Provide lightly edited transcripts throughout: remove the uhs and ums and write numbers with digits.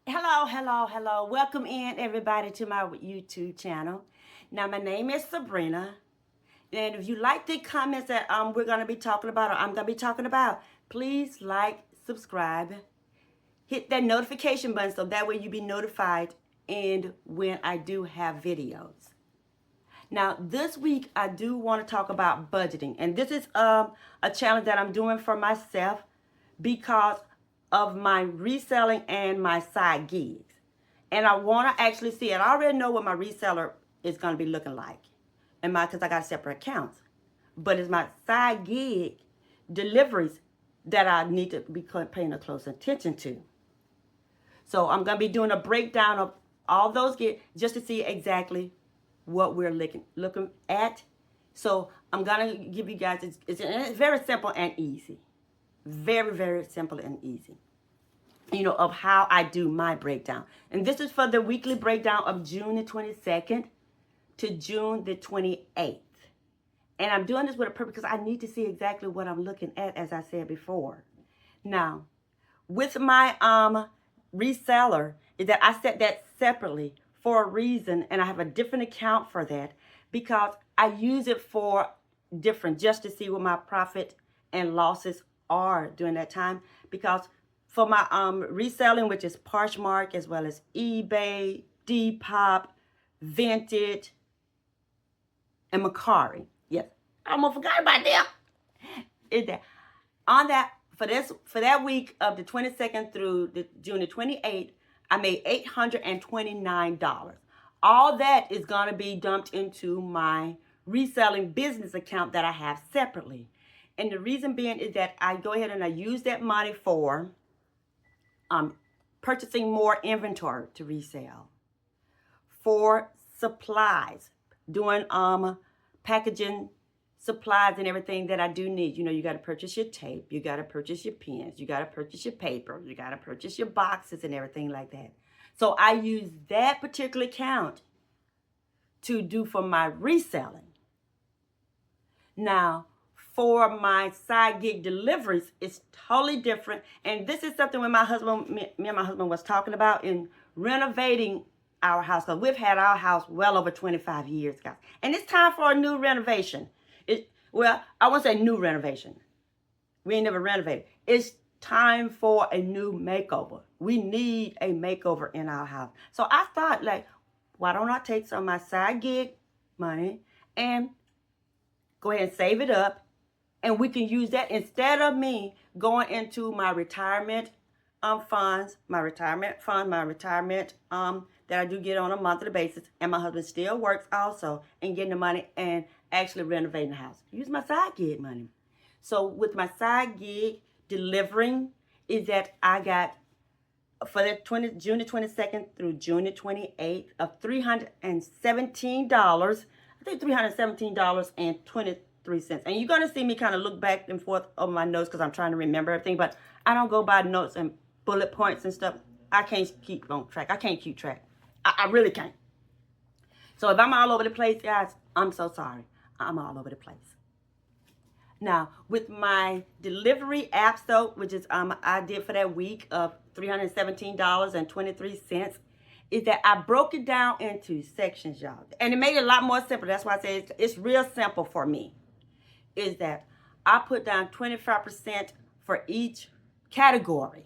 Hello. Welcome in everybody to my YouTube channel. Now my name is Sabrina. And if you like the comments that we're gonna be talking about or I'm gonna be talking about, please like, subscribe, hit that notification button so that way you be notified and when I do have videos. Now this week I do want to talk about budgeting, and this is a challenge that I'm doing for myself because of my reselling and my side gigs. And I want to actually see it. I already know what my reseller is going to be looking like, and because I got separate accounts. But it's my side gig deliveries that I need to be paying a close attention to. So I'm going to be doing a breakdown of all those gigs just to see exactly what we're looking at. So I'm going to give you guys, it's very simple and easy. Very simple and easy, of how I do my breakdown. And this is for the weekly breakdown of June the 22nd to June the 28th. And I'm doing this with a purpose because I need to see exactly what I'm looking at, as I said before. Now, with my reseller, is that I set that separately for a reason, and I have a different account for that because I use it for different, just to see what my profit and losses are during that time. Because for my reselling, which is Poshmark as well as eBay, Depop, Vinted, and Macari. Yes, I almost forgot about them. Is that on that for that week of the 22nd through the June the 28th, I made $829. All that is going to be dumped into my reselling business account that I have separately. And the reason being is that I go ahead and I use that money for purchasing more inventory to resell, for supplies, doing packaging supplies and everything that I do need. You got to purchase your tape, you got to purchase your pens, you got to purchase your paper, you got to purchase your boxes and everything like that. So I use that particular account to do for my reselling. Now, for my side gig deliveries, it's totally different. And this is something when me and my husband was talking about in renovating our house. Because we've had our house well over 25 years, guys. And it's time for a new renovation. I won't say new renovation. We ain't never renovated. It's time for a new makeover. We need a makeover in our house. So I thought, why don't I take some of my side gig money and go ahead and save it up, and we can use that instead of me going into my retirement funds, that I do get on a monthly basis, and my husband still works also, and getting the money and actually renovating the house. Use my side gig money. So with my side gig delivering, is that I got for the June the 22nd through June the 28th of $317. I think $317.23. And you're going to see me kind of look back and forth on my notes because I'm trying to remember everything. But I don't go by notes and bullet points and stuff. I can't keep on track. I can't keep track. I really can't. So if I'm all over the place, guys, I'm so sorry. I'm all over the place. Now, with my delivery apps, though, which is I did for that week of $317.23, is that I broke it down into sections, y'all. And it made it a lot more simple. That's why I say it's real simple for me. Is that I put down 25% for each category.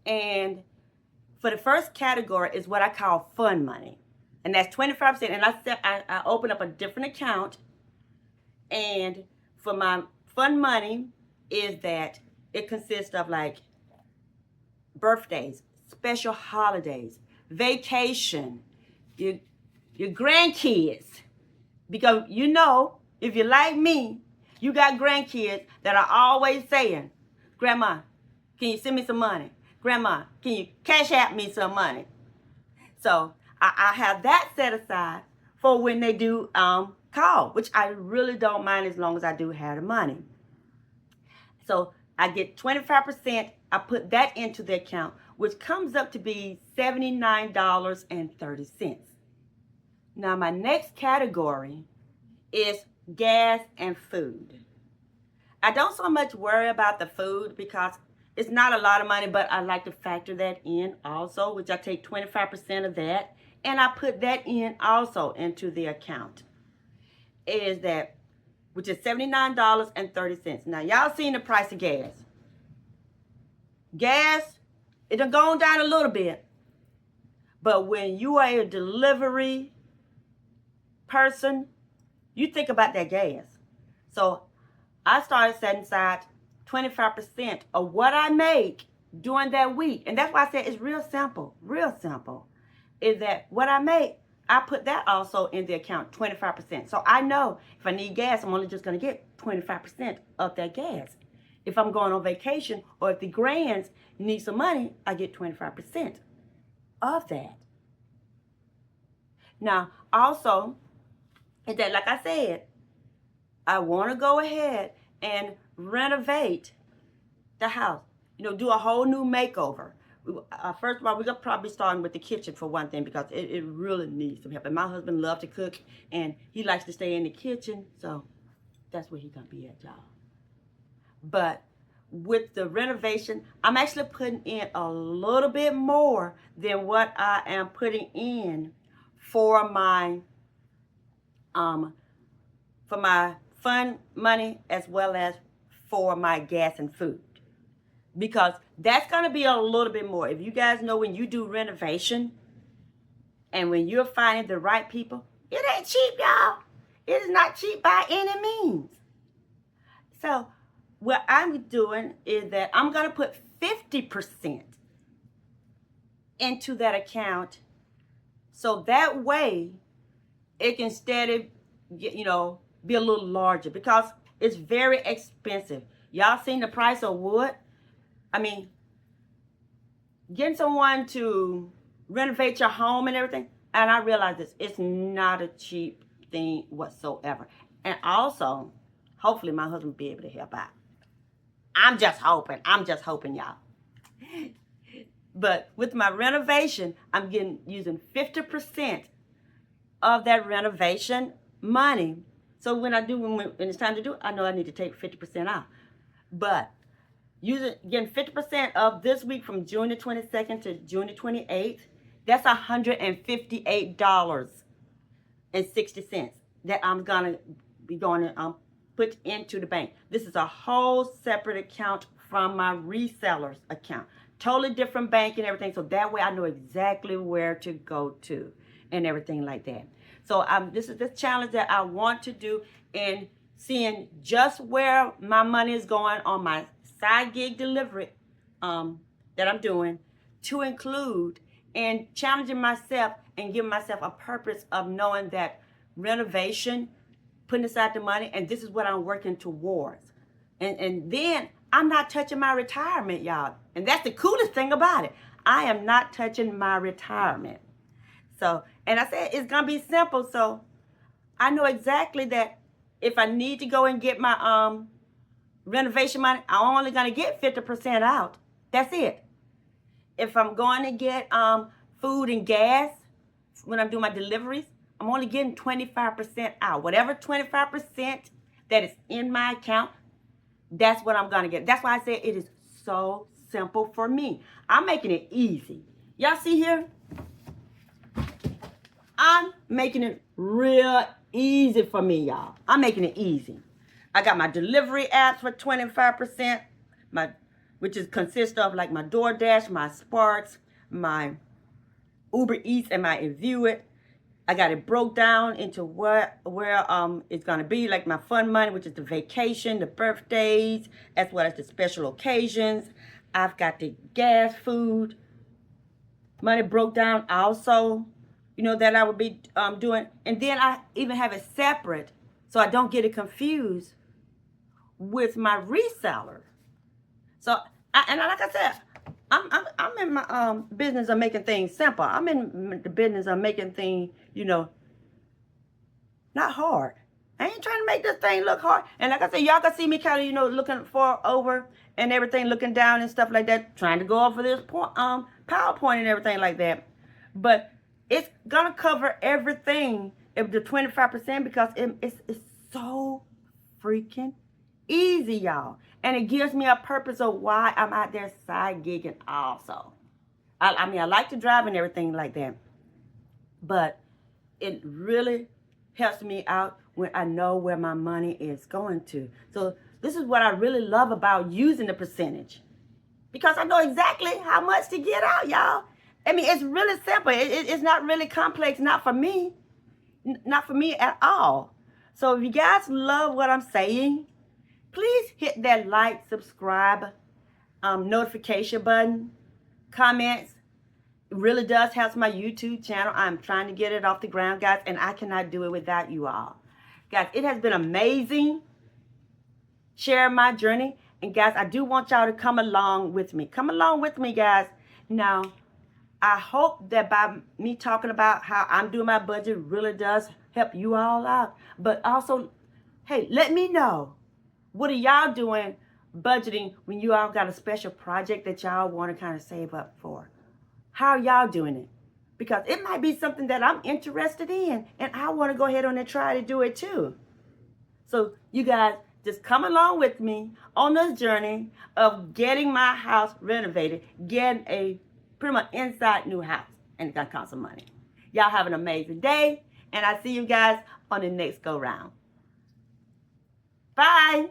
And for the first category is what I call fun money. And that's 25%. And I open up a different account. And for my fun money is that it consists of birthdays, special holidays, vacation, your grandkids. Because if you're like me, you got grandkids that are always saying, Grandma, can you send me some money? Grandma, can you cash out me some money? So I have that set aside for when they do call, which I really don't mind as long as I do have the money. So I get 25%. I put that into the account, which comes up to be $79.30. Now my next category is gas and food. I don't so much worry about the food because It's not a lot of money, but I like to factor that in also, which I take 25% of that, and I put that in also into the account. Is that, which is $79.30. Now, y'all seen the price of gas. Gas, it done gone down a little bit. But when you are a delivery person, you think about that gas. So I started setting aside 25% of what I make during that week. And that's why I said it's real simple, is that what I make, I put that also in the account, 25%. So I know if I need gas, I'm only just going to get 25% of that gas. If I'm going on vacation or if the grands need some money, I get 25% of that. Now, also, is that, like I said, I want to go ahead and renovate the house. Do a whole new makeover. First of all, we're going to probably start with the kitchen for one thing, because it really needs some help. And my husband loves to cook, and he likes to stay in the kitchen, so that's where he's going to be at, y'all. But with the renovation, I'm actually putting in a little bit more than what I am putting in for my fund money, as well as for my gas and food, because that's going to be a little bit more. If you guys know, when you do renovation and when you're finding the right people, it ain't cheap, y'all. It is not cheap by any means. So what I'm doing is that I'm going to put 50% into that account, so that way it can steady, be a little larger, because it's very expensive. Y'all seen the price of wood? I mean, getting someone to renovate your home and everything, and I realize this, it's not a cheap thing whatsoever. And also, hopefully my husband will be able to help out. I'm just hoping, y'all. But with my renovation, I'm using 50% of that renovation money. So when it's time to do it, I know I need to take 50% out. But getting 50% of this week from June the 22nd to June the 28th, that's $158.60 that I'm gonna be going to put into the bank. This is a whole separate account from my resellers account. Totally different bank and everything, so that way I know exactly where to go to and everything like that. So this is the challenge that I want to do, in seeing just where my money is going on my side gig delivery that I'm doing, to include, and challenging myself and giving myself a purpose of knowing that renovation, putting aside the money, and this is what I'm working towards. And then I'm not touching my retirement, y'all. And that's the coolest thing about it. I am not touching my retirement. So, and I said it's gonna be simple. So I know exactly that if I need to go and get my renovation money, I'm only gonna get 50% out. That's it. If I'm going to get food and gas when I'm doing my deliveries, I'm only getting 25% out. Whatever 25% that is in my account, that's what I'm gonna get. That's why I say it is so simple for me. I'm making it easy. Y'all see here? I'm making it real easy for me, y'all. I'm making it easy. I got my delivery apps for 25%, which consists of like my DoorDash, my Sparks, my Uber Eats, and my Invuit. I got it broke down into where it's gonna be, like my fun money, which is the vacation, the birthdays, as well as the special occasions. I've got the gas, food money broke down also, that I would be doing. And then I even have it separate, so I don't get it confused with my reseller. So, like I said, I'm in my business of making things simple. I'm in the business of making things, not hard. I ain't trying to make this thing look hard. And like I said, y'all can see me kind of, looking over and everything, looking down and stuff like that, trying to go over this PowerPoint and everything like that. But it's gonna cover everything, if the 25%, because it's so freaking easy, y'all. And it gives me a purpose of why I'm out there side gigging also. I mean, I like to drive and everything like that. But it really helps me out when I know where my money is going to. So this is what I really love about using the percentage. Because I know exactly how much to get out, y'all. I mean, it's really simple. It's not really complex, not for me. Not for me at all. So if you guys love what I'm saying, please hit that like, subscribe, notification button, comments. It really does help my YouTube channel. I'm trying to get it off the ground, guys, and I cannot do it without you all. Guys, it has been amazing sharing my journey. And guys, I do want y'all to come along with me. Come along with me, guys. Now, I hope that by me talking about how I'm doing my budget really does help you all out. But also, hey, let me know. What are y'all doing budgeting when you all got a special project that y'all want to kind of save up for? How are y'all doing it? Because it might be something that I'm interested in, and I want to go ahead on and try to do it too. So you guys just come along with me on this journey of getting my house renovated, getting a pretty much inside new house, and it's gonna cost some money. Y'all have an amazing day, and I see you guys on the next go round. Bye.